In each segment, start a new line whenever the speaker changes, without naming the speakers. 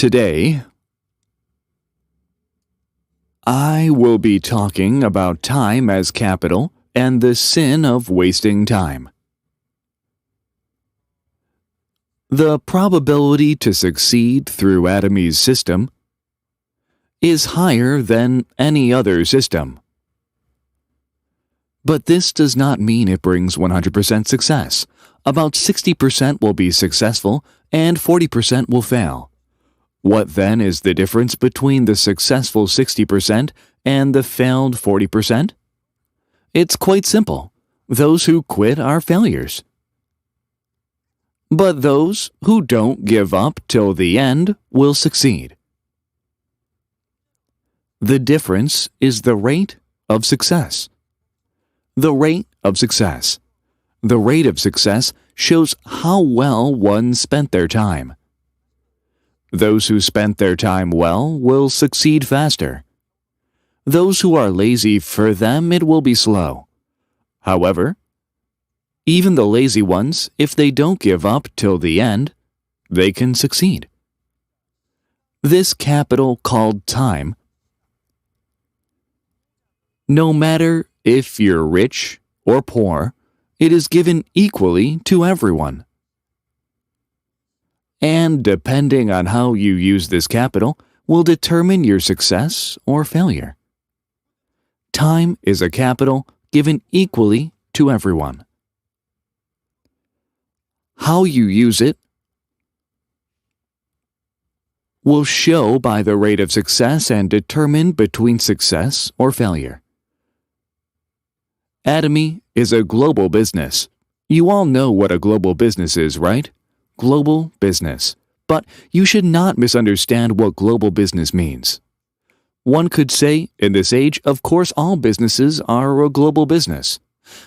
Today, I will be talking about time as capital and the sin of wasting time. The probability to succeed through Atomy's system is higher than any other system. But this does not mean it brings 100% success. About 60% will be successful and 40% will fail. What then is the difference between the successful 60% and the failed 40%? It's quite simple. Those who quit are failures. But those who don't give up till the end will succeed. The difference is the rate of success. The rate of success. The rate of success shows how well one spent their time. Those who spent their time well will succeed faster. Those who are lazy, for them it will be slow. However, even the lazy ones, if they don't give up till the end, they can succeed. This capital called time, no matter if you're rich or poor, it is given equally to everyone. And depending on how you use this capital will determine your success or failure. Time is a capital given equally to everyone. How you use it will show by the rate of success and determine between success or failure. Atomy is a global business. You all know what a global business is, right? Global business. But you should not misunderstand what global business means. One could say, in this age, of course all businesses are a global business.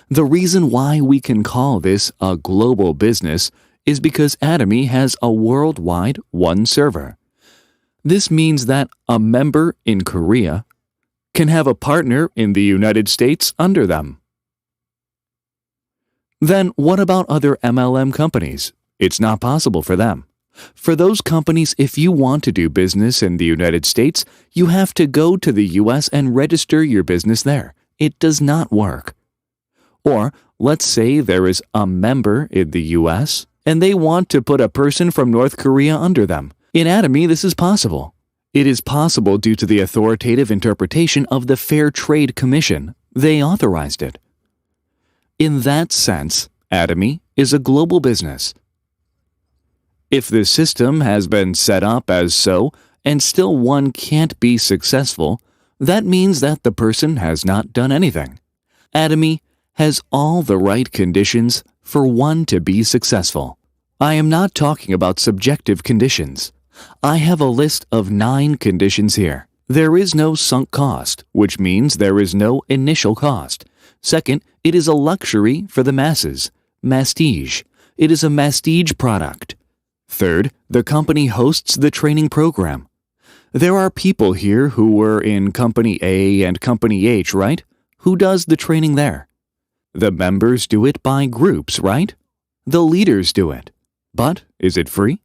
The reason why we can call this a global business is because Atomy has a worldwide one server. This means that a member in Korea can have a partner in the United States under them. Then what about other MLM companies? It's not possible for them. For those companies, if you want to do business in the United States, you have to go to the US and register your business there. It does not work. Or, let's say there is a member in the US and they want to put a person from North Korea under them. In Atomy, this is possible. It is possible due to the authoritative interpretation of the Fair Trade Commission. They authorized it. In that sense, Atomy is a global business. If the system has been set up as so, and still one can't be successful, that means that the person has not done anything. Atomy has all the right conditions for one to be successful. I am not talking about subjective conditions. I have a list of 9 conditions here. There is no sunk cost, which means there is no initial cost. Second, it is a luxury for the masses. Mastige. It is a mastige product. Third, the company hosts the training program. There are people here who were in Company A and Company H, right? Who does the training there? The members do it by groups, right? The leaders do it. But is it free?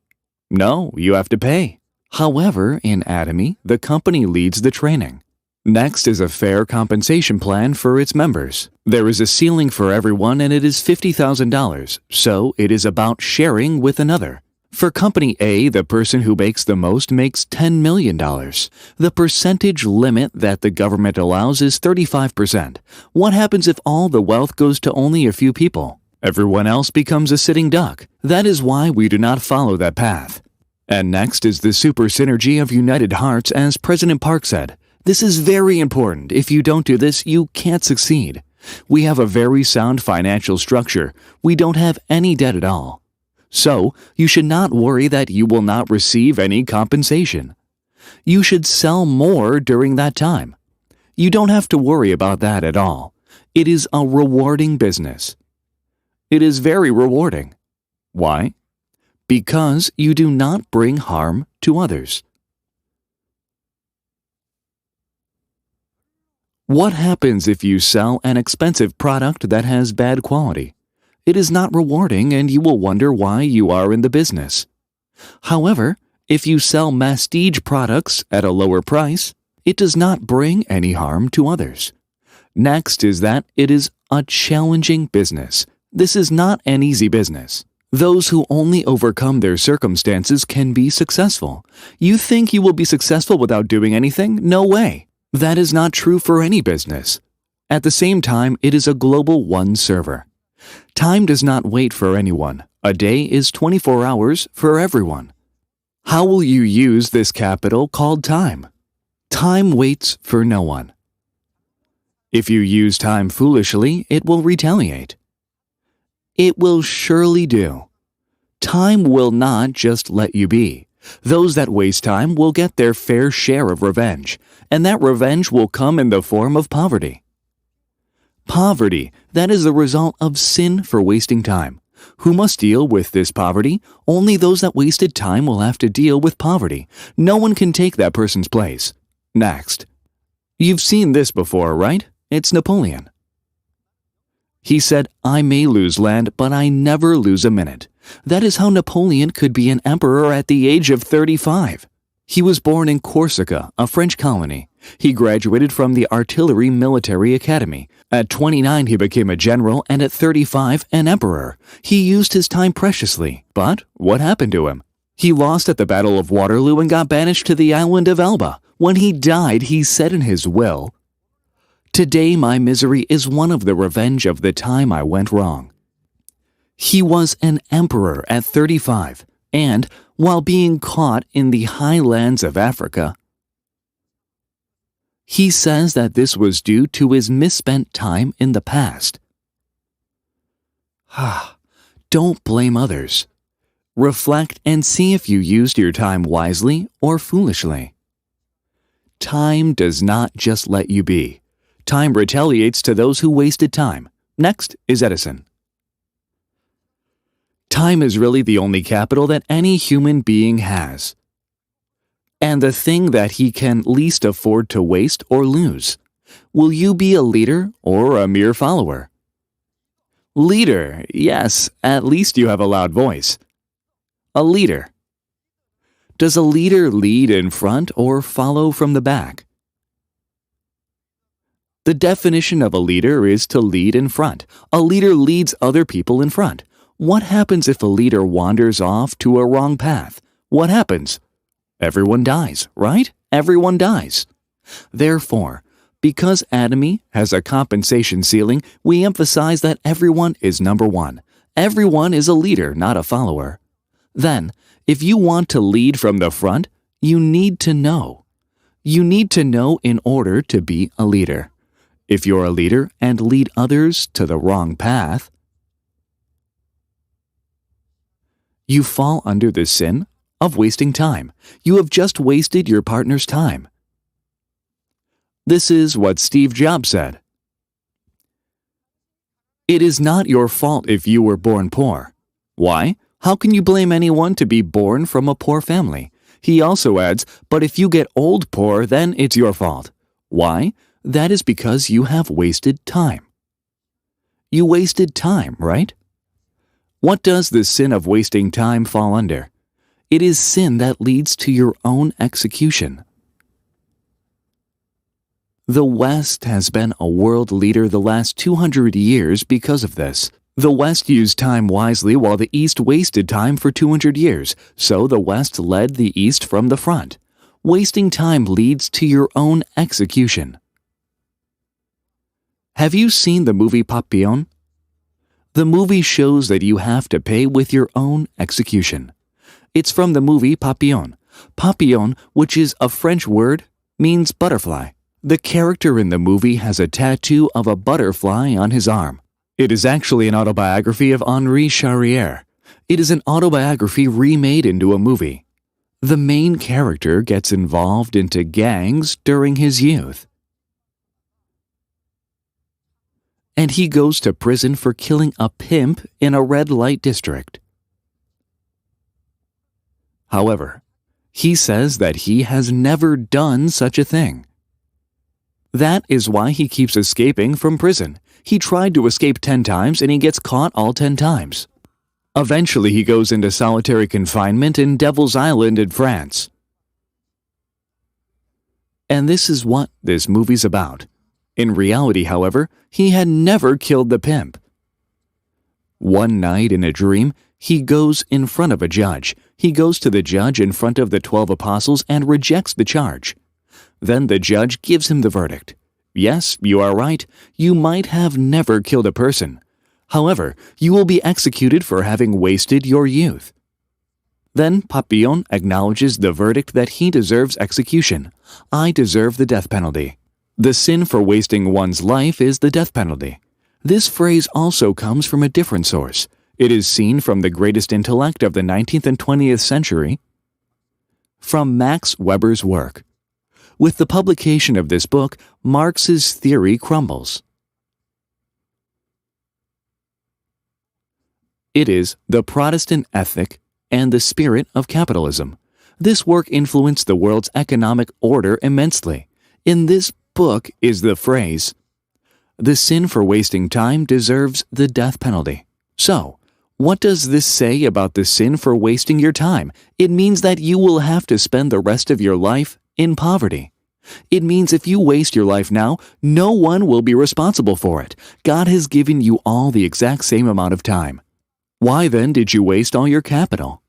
No, you have to pay. However, in Atomy, the company leads the training. Next is a fair compensation plan for its members. There is a ceiling for everyone and it is $50,000, so it is about sharing with another. For Company A, the person who makes the most makes $10 million. The percentage limit that the government allows is 35%. What happens if all the wealth goes to only a few people? Everyone else becomes a sitting duck. That is why we do not follow that path. And next is the super synergy of united hearts, as President Park said. This is very important. If you don't do this, you can't succeed. We have a very sound financial structure. We don't have any debt at all. So, you should not worry that you will not receive any compensation. You should sell more during that time. You don't have to worry about that at all. It is a rewarding business. It is very rewarding. Why? Because you do not bring harm to others. What happens if you sell an expensive product that has bad quality? It is not rewarding and you will wonder why you are in the business. However, If you sell prestige products at a lower price, it does not bring any harm to others. Next is that it is a challenging business. This is not an easy business. Those who only overcome their circumstances can be successful. You think you will be successful without doing anything? No way. That is not true for any business. At the same time, it is a global one server. Time does not wait for anyone. A day is 24 hours for everyone. How will you use this capital called time? Time waits for no one. If you use time foolishly, it will retaliate. It will surely do. Time will not just let you be. Those that waste time will get their fair share of revenge, and that revenge will come in the form of poverty. Poverty, that is the result of sin for wasting time. Who must deal with this poverty? Only those that wasted time will have to deal with poverty. No one can take that person's place. Next. You've seen this before, right? It's Napoleon. He said, "I may lose land, but I never lose a minute." That is how Napoleon could be an emperor at the age of 35. He was born in Corsica, a French colony. He graduated from the Artillery Military Academy. At 29, he became a general, and at 35, an emperor. He used his time preciously. But what happened to him? He lost at the Battle of Waterloo and got banished to the island of Elba. When he died, he said in his will, "Today my misery is one of the revenge of the time I went wrong." He was an emperor at 35, and, while being caught in the highlands of Africa, he says that this was due to his misspent time in the past. Don't blame others. Reflect and see if you used your time wisely or foolishly. Time does not just let you be. Time retaliates to those who wasted time. Next is Edison. Time is really the only capital that any human being has, and the thing that he can least afford to waste or lose. Will you be a leader or a mere follower? Leader, yes, at least you have a loud voice. A leader. Does a leader lead in front or follow from the back? The definition of a leader is to lead in front. A leader leads other people in front. What happens if a leader wanders off to a wrong path? What happens? Everyone dies, right? Everyone dies. Therefore, because Atomy has a compensation ceiling, we emphasize that everyone is number one. Everyone is a leader, not a follower. Then, if you want to lead from the front, you need to know. You need to know in order to be a leader. If you're a leader and lead others to the wrong path, you fall under the sin of wasting time. You have just wasted your partner's time. This is what Steve Jobs said. It is not your fault if you were born poor. Why? How can you blame anyone to be born from a poor family? He also adds, but if you get old poor, then it's your fault. Why? That is because you have wasted time. You wasted time, right? What does the sin of wasting time fall under? It is sin that leads to your own execution. The West has been a world leader the last 200 years because of this. The West used time wisely while the East wasted time for 200 years, so the West led the East from the front. Wasting time leads to your own execution. Have you seen the movie Papillon? The movie shows that you have to pay with your own execution. It's from the movie Papillon. Papillon, which is a French word, means butterfly. The character in the movie has a tattoo of a butterfly on his arm. It is actually an autobiography of Henri Charrière. It is an autobiography remade into a movie. The main character gets involved into gangs during his youth, and he goes to prison for killing a pimp in a red light district. However, he says that he has never done such a thing. That is why he keeps escaping from prison. He tried to escape 10 times and he gets caught all 10 times. Eventually, he goes into solitary confinement in Devil's Island in France. And this is what this movie's about. In reality, however, he had never killed the pimp. One night in a dream, he goes in front of a judge. He goes to the judge in front of the 12 apostles and rejects the charge. Then the judge gives him the verdict. Yes, you are right. You might have never killed a person. However, you will be executed for having wasted your youth. Then Papillon acknowledges the verdict that he deserves execution. I deserve the death penalty. The sin for wasting one's life is the death penalty. This phrase also comes from a different source. It is seen from the greatest intellect of the 19th and 20th century, from Max Weber's work. With the publication of this book, Marx's theory crumbles. It is The Protestant Ethic and the Spirit of Capitalism. This work influenced the world's economic order immensely. In this book is the phrase, "The sin for wasting time deserves the death penalty." So, what does this say about the sin for wasting your time? It means that you will have to spend the rest of your life in poverty. It means if you waste your life now, no one will be responsible for it. God has given you all the exact same amount of time. Why then did you waste all your capital?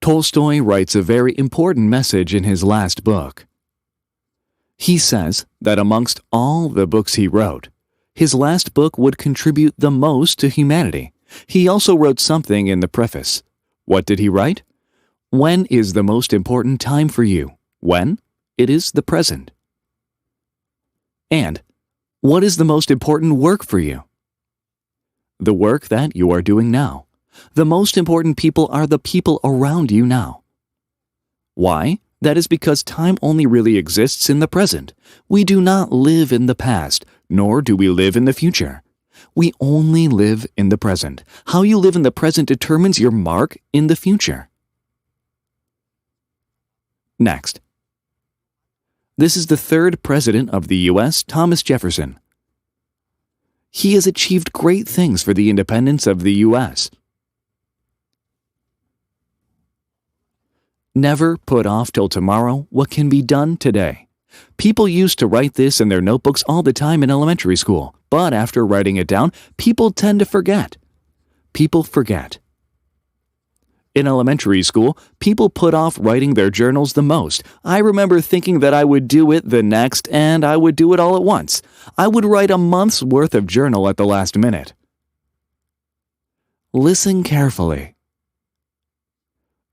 Tolstoy writes a very important message in his last book. He says that amongst all the books he wrote, his last book would contribute the most to humanity. He also wrote something in the preface. What did he write? When is the most important time for you? When? It is the present. And what is the most important work for you? The work that you are doing now. The most important people are the people around you now. Why? That is because time only really exists in the present. We do not live in the past, nor do we live in the future. We only live in the present. How you live in the present determines your mark in the future. Next. This is the third president of the U.S., Thomas Jefferson. He has achieved great things for the independence of the U.S. Never put off till tomorrow what can be done today. People used to write this in their notebooks all the time in elementary school, but after writing it down, people tend to forget. People forget. In elementary school, people put off writing their journals the most. I remember thinking that I would do it the next and I would do it all at once. I would write a month's worth of journal at the last minute. Listen carefully.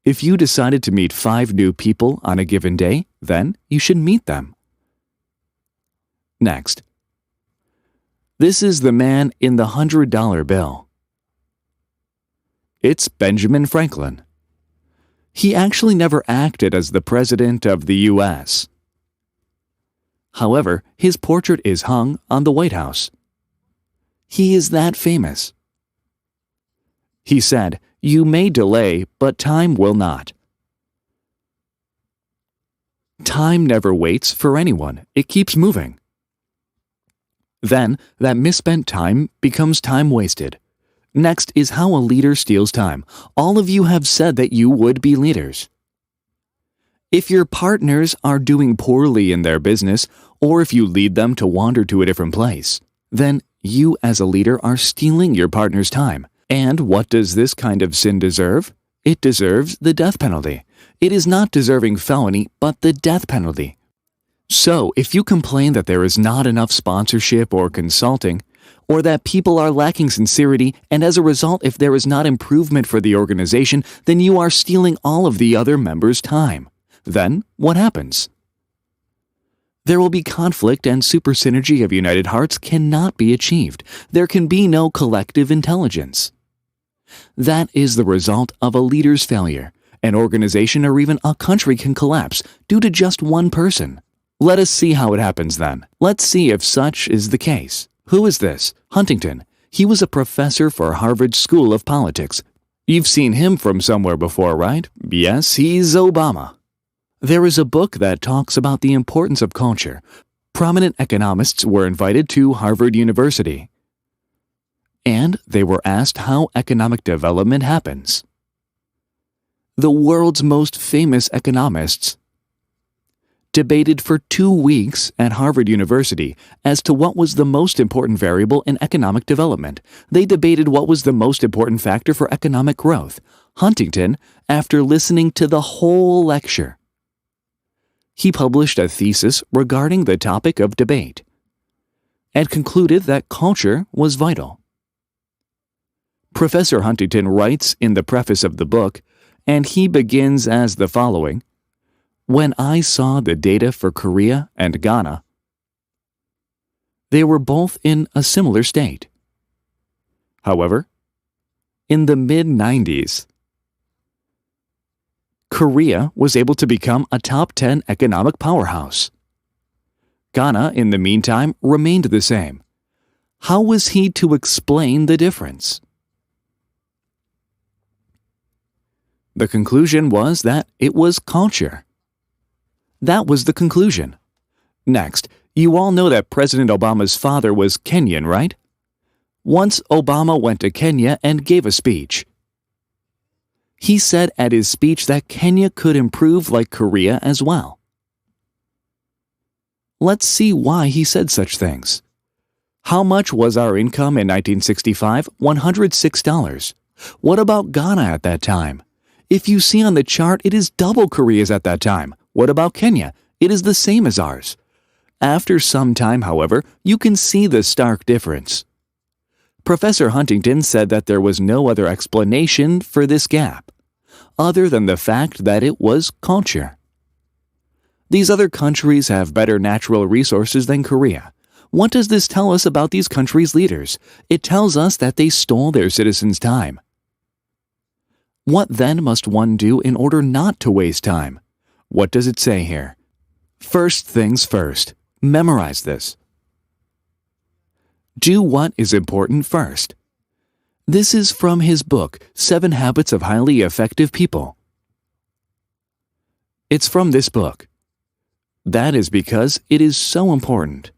If you decided to meet 5 new people on a given day, then you should meet them. Next. This is the man in the $100 bill. It's Benjamin Franklin. He actually never acted as the President of the U.S. However, his portrait is hung on the White House. He is that famous. He said, "You may delay, but time will not." Time never waits for anyone. It keeps moving. Then, that misspent time becomes time wasted. Next is how a leader steals time. All of you have said that you would be leaders. If your partners are doing poorly in their business, or if you lead them to wander to a different place, then you as a leader are stealing your partner's time. And what does this kind of sin deserve? It deserves the death penalty. It is not deserving felony, but the death penalty. So, if you complain that there is not enough sponsorship or consulting, or that people are lacking sincerity, and as a result, if there is not improvement for the organization, then you are stealing all of the other members' time. Then, what happens? There will be conflict and super synergy of united hearts cannot be achieved. There can be no collective intelligence. That is the result of a leader's failure. An organization or even a country can collapse due to just one person. Let us see how it happens then. Let's see if such is the case. Who is this? Huntington. He was a professor for Harvard School of Politics. You've seen him from somewhere before, right? Yes, he's Obama. There is a book that talks about the importance of culture. Prominent economists were invited to Harvard University. and they were asked how economic development happens. The world's most famous economists debated for 2 weeks at Harvard University as to what was the most important variable in economic development. They debated what was the most important factor for economic growth. Huntington, after listening to the whole lecture, he published a thesis regarding the topic of debate and concluded that culture was vital. Professor Huntington writes in the preface of the book, and he begins as the following: "When I saw the data for Korea and Ghana, they were both in a similar state. However, in the mid-90s, Korea was able to become a top 10 economic powerhouse. Ghana, in the meantime, remained the same. How was he to explain the difference?" The conclusion was that it was culture. That was the conclusion. Next, you all know that President Obama's father was Kenyan, right? Once Obama went to Kenya and gave a speech. He said at his speech that Kenya could improve like Korea as well. Let's see why he said such things. How much was our income in 1965? $106. What about Ghana at that time? If you see on the chart, it is double Korea's at that time. What about Kenya? It is the same as ours. After some time, however, you can see the stark difference. Professor Huntington said that there was no other explanation for this gap, other than the fact that it was culture. These other countries have better natural resources than Korea. What does this tell us about these countries' leaders? It tells us that they stole their citizens' time. What then must one do in order not to waste time? What does it say here? First things first. Memorize this. Do what is important first. This is from his book, 7 Habits of Highly Effective People. It's from this book. That is because it is so important.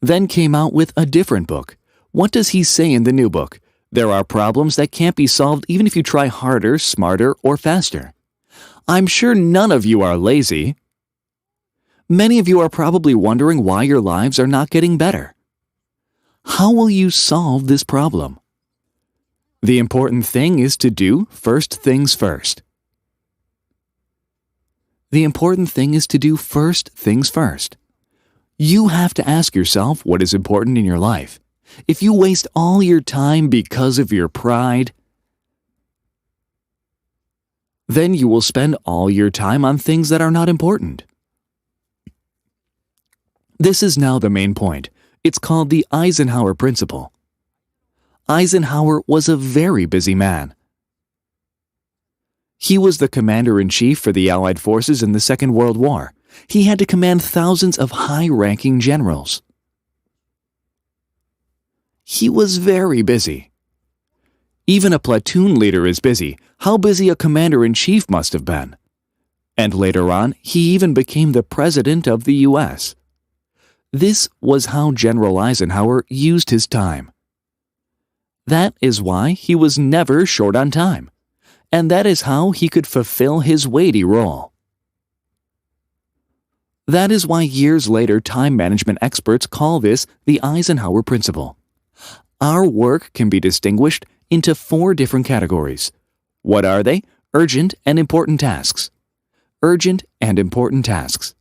Then came out with a different book. What does he say in the new book? There are problems that can't be solved even if you try harder, smarter, or faster. I'm sure none of you are lazy. Many of you are probably wondering why your lives are not getting better. How will you solve this problem? The important thing is to do first things first. The important thing is to do first things first. You have to ask yourself what is important in your life. If you waste all your time because of your pride, then you will spend all your time on things that are not important. This is now the main point. It's called the Eisenhower Principle. Eisenhower was a very busy man. He was the commander-in-chief for the Allied forces in the Second World War. He had to command thousands of high-ranking generals. He was very busy. Even a platoon leader is busy. How busy a commander-in-chief must have been. And later on, he even became the president of the U.S. This was how General Eisenhower used his time. That is why he was never short on time. And that is how he could fulfill his weighty role. That is why years later time management experts call this the Eisenhower Principle. Our work can be distinguished into 4 different categories. What are they? Urgent and important tasks. Urgent and important tasks.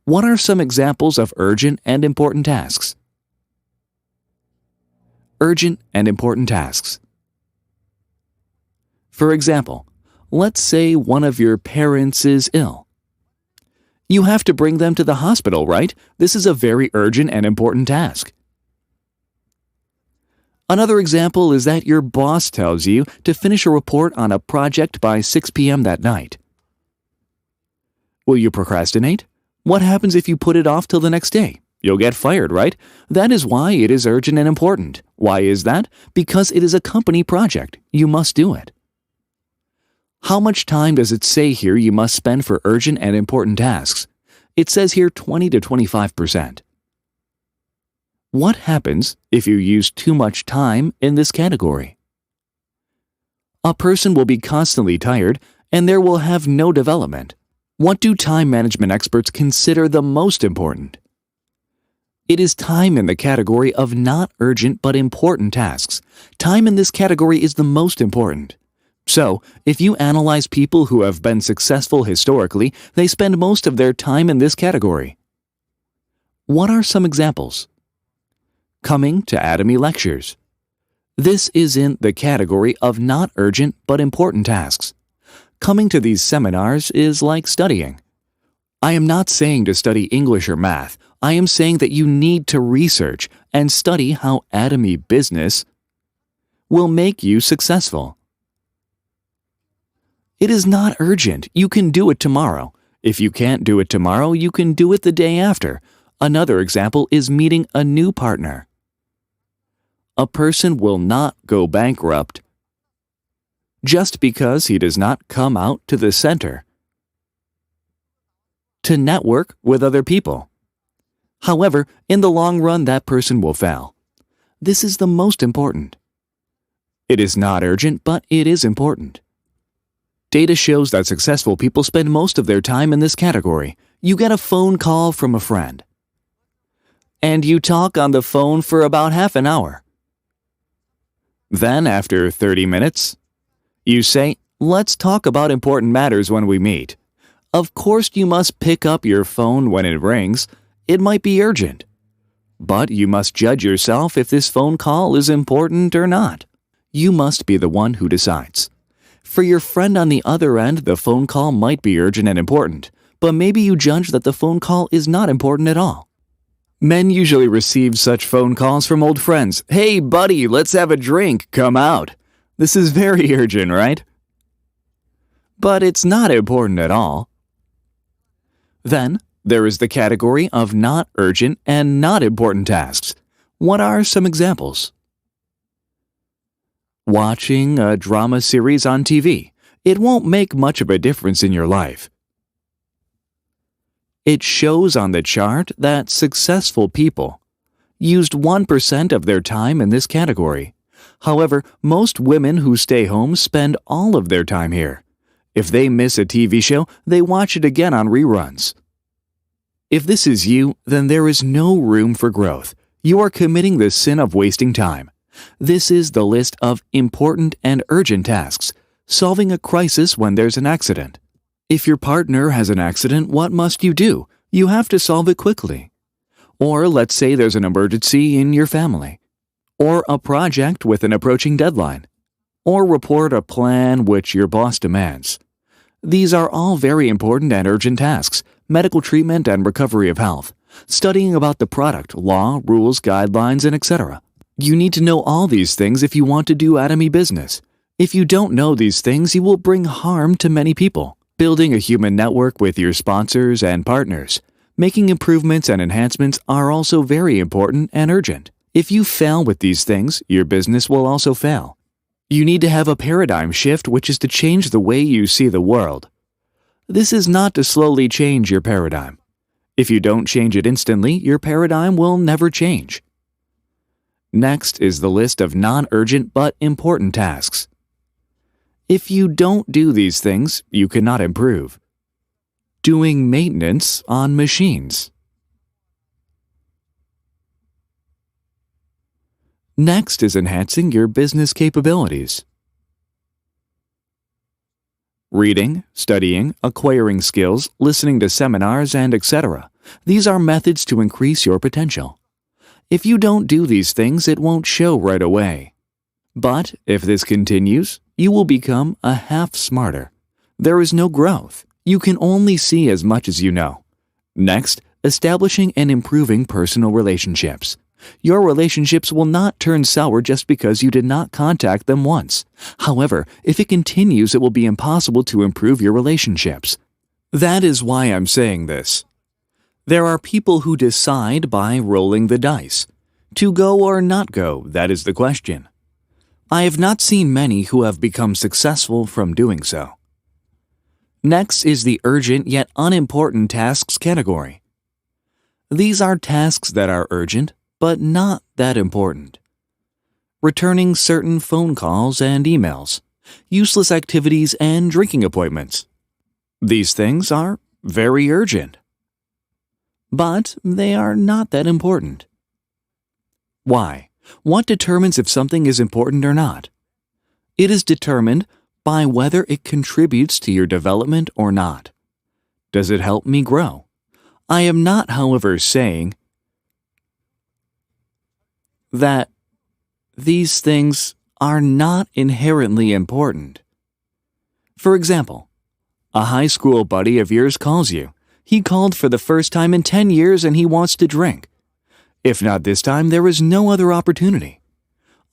What are some examples of urgent and important tasks? Urgent and important tasks. For example, let's say one of your parents is ill. You have to bring them to the hospital, right? This is a very urgent and important task. Another example is that your boss tells you to finish a report on a project by 6 p.m. that night. Will you procrastinate? What happens if you put it off till the next day? You'll get fired, right? That is why it is urgent and important. Why is that? Because it is a company project. You must do it. How much time does it say here you must spend for urgent and important tasks? It says here 20 to 25%. What happens if you use too much time in this category? A person will be constantly tired and there will have no development. What do time management experts consider the most important? It is time in the category of not urgent but important tasks. Time in this category is the most important. So, if you analyze people who have been successful historically, they spend most of their time in this category. What are some examples? Coming to Atomy lectures. This is in the category of not urgent but important tasks. Coming to these seminars is like studying. I am not saying to study English or math. I am saying that you need to research and study how Atomy business will make you successful. It is not urgent. You can do it tomorrow. If you can't do it tomorrow, you can do it the day after. Another example is meeting a new partner. A person will not go bankrupt just because he does not come out to the center to network with other people. However, in the long run, that person will fail. This is the most important. It is not urgent, but it is important. Data shows that successful people spend most of their time in this category. You get a phone call from a friend, and you talk on the phone for about half an hour. Then, after 30 minutes, you say, "Let's talk about important matters when we meet." Of course, you must pick up your phone when it rings. It might be urgent, but you must judge yourself if this phone call is important or not. You must be the one who decides. For your friend on the other end, the phone call might be urgent and important, but maybe you judge that the phone call is not important at all. Men usually receive such phone calls from old friends. "Hey, buddy, let's have a drink. Come out." This is very urgent, right? But it's not important at all. Then, there is the category of not urgent and not important tasks. What are some examples? Watching a drama series on TV. It won't make much of a difference in your life. It shows on the chart that successful people used 1% of their time in this category. However, most women who stay home spend all of their time here. If they miss a TV show, they watch it again on reruns. If this is you, then there is no room for growth. You are committing the sin of wasting time. This is the list of important and urgent tasks. Solving a crisis when there's an accident. If your partner has an accident, what must you do? You have to solve it quickly. Or let's say there's an emergency in your family. Or a project with an approaching deadline. Or report a plan which your boss demands. These are all very important and urgent tasks. Medical treatment and recovery of health. Studying about the product, law, rules, guidelines, and etc. You need to know all these things if you want to do Atomy business. If you don't know these things, you will bring harm to many people. Building a human network with your sponsors and partners. Making improvements and enhancements are also very important and urgent. If you fail with these things, your business will also fail. You need to have a paradigm shift, which is to change the way you see the world. This is not to slowly change your paradigm. If you don't change it instantly, your paradigm will never change. Next is the list of non-urgent but important tasks. If you don't do these things, you cannot improve. Doing maintenance on machines. Next is enhancing your business capabilities. Reading, studying, acquiring skills, listening to seminars, and etc. These are methods to increase your potential. If you don't do these things, it won't show right away. But if this continues, you will become a half smarter. There is no growth. You can only see as much as you know. Next, establishing and improving personal relationships. Your relationships will not turn sour just because you did not contact them once. However, if it continues, it will be impossible to improve your relationships. That is why I'm saying this. There are people who decide by rolling the dice. To go or not go, that is the question. I have not seen many who have become successful from doing so. Next is the urgent yet unimportant tasks category. These are tasks that are urgent, but not that important. Returning certain phone calls and emails, useless activities and drinking appointments. These things are very urgent, but they are not that important. Why? What determines if something is important or not? It is determined by whether it contributes to your development or not. Does it help me grow? I am not, however, saying that these things are not inherently important. For example, a high school buddy of yours calls you. He called for the first time in 10 years and he wants to drink. If not this time, there is no other opportunity.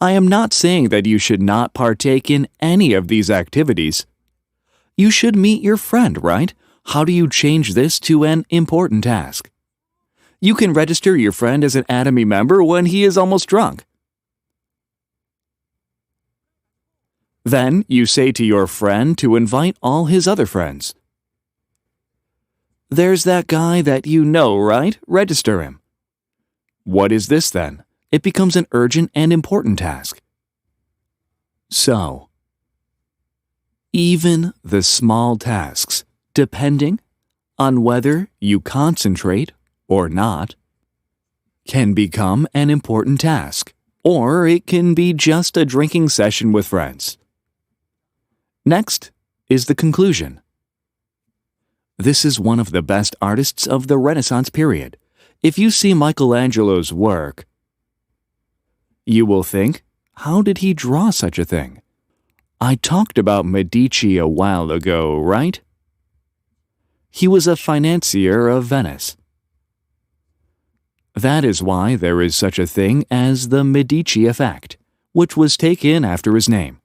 I am not saying that you should not partake in any of these activities. You should meet your friend, right? How do you change this to an important task? You can register your friend as an Atomy member when he is almost drunk. Then you say to your friend to invite all his other friends. There's that guy that you know, right? Register him. What is this then? It becomes an urgent and important task. So, even the small tasks, depending on whether you concentrate or not, can become an important task, or it can be just a drinking session with friends. Next is the conclusion. This is one of the best artists of the Renaissance period. If you see Michelangelo's work, you will think, how did he draw such a thing? I talked about Medici a while ago, right? He was a financier of Venice. That is why there is such a thing as the Medici effect, which was taken after his name.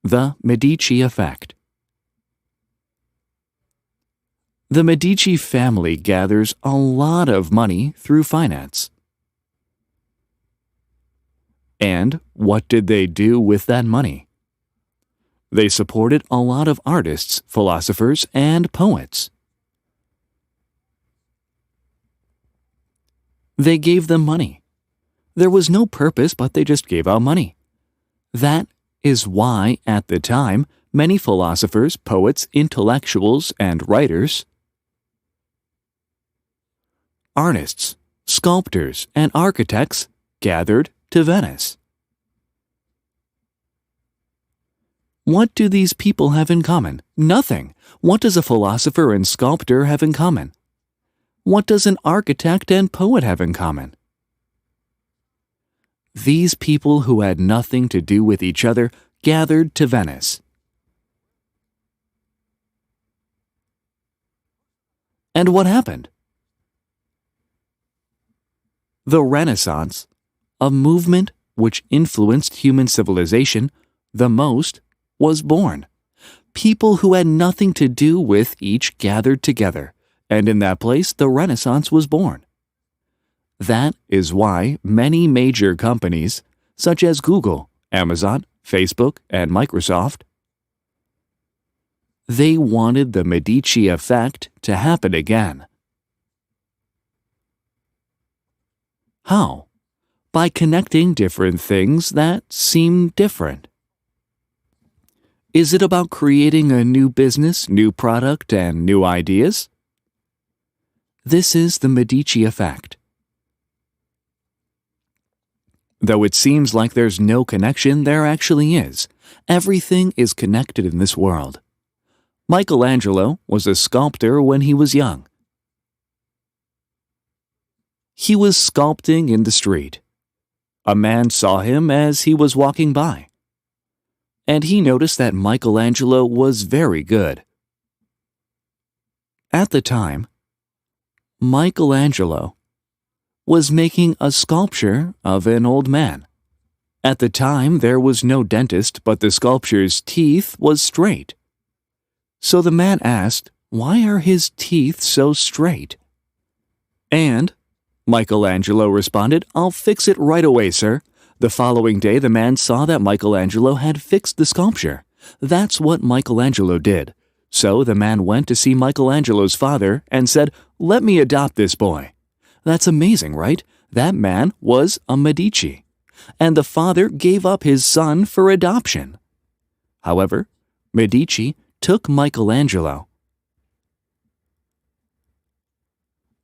The Medici effect. The Medici family gathers a lot of money through finance. And what did they do with that money? They supported a lot of artists, philosophers, and poets. They gave them money. There was no purpose, but they just gave out money. That is why, at the time, many philosophers, poets, intellectuals, and writers, artists, sculptors, and architects gathered to Venice. What do these people have in common? Nothing. What does a philosopher and sculptor have in common? What does an architect and poet have in common? These people who had nothing to do with each other gathered to Venice. And what happened? The Renaissance, a movement which influenced human civilization the most, was born. People who had nothing to do with each gathered together, and in that place the Renaissance was born. That is why many major companies, such as Google, Amazon, Facebook, and Microsoft, they wanted the Medici effect to happen again. How? By connecting different things that seem different. Is it about creating a new business, new product, and new ideas? This is the Medici effect. Though it seems like there's no connection, there actually is. Everything is connected in this world. Michelangelo was a sculptor when he was young. He was sculpting in the street. A man saw him as he was walking by, and he noticed that Michelangelo was very good. At the time, Michelangelo was making a sculpture of an old man. At the time, there was no dentist, but the sculpture's teeth was straight. So the man asked, "Why are his teeth so straight?" And Michelangelo responded, "I'll fix it right away, sir." The following day, the man saw that Michelangelo had fixed the sculpture. That's what Michelangelo did. So the man went to see Michelangelo's father and said, "Let me adopt this boy." That's amazing, right? That man was a Medici, and the father gave up his son for adoption. However, Medici took Michelangelo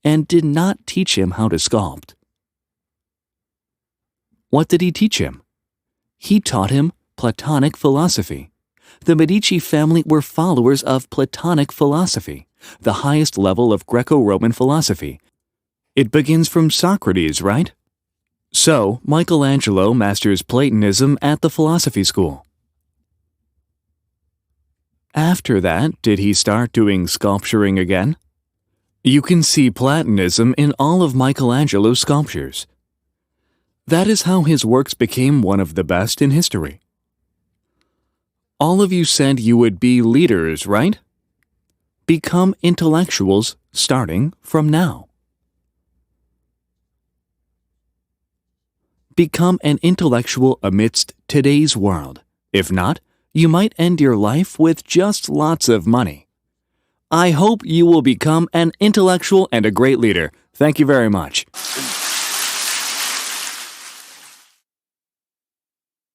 and did not teach him how to sculpt. What did he teach him? He taught him Platonic philosophy. The Medici family were followers of Platonic philosophy, the highest level of Greco-Roman philosophy. It begins from Socrates, right? So, Michelangelo masters Platonism at the philosophy school. After that, did he start doing sculpturing again? You can see Platonism in all of Michelangelo's sculptures. That is how his works became one of the best in history. All of you said you would be leaders, right? Become intellectuals starting from now. Become an intellectual amidst today's world. If not, you might end your life with just lots of money. I hope you will become an intellectual and a great leader. Thank you very much.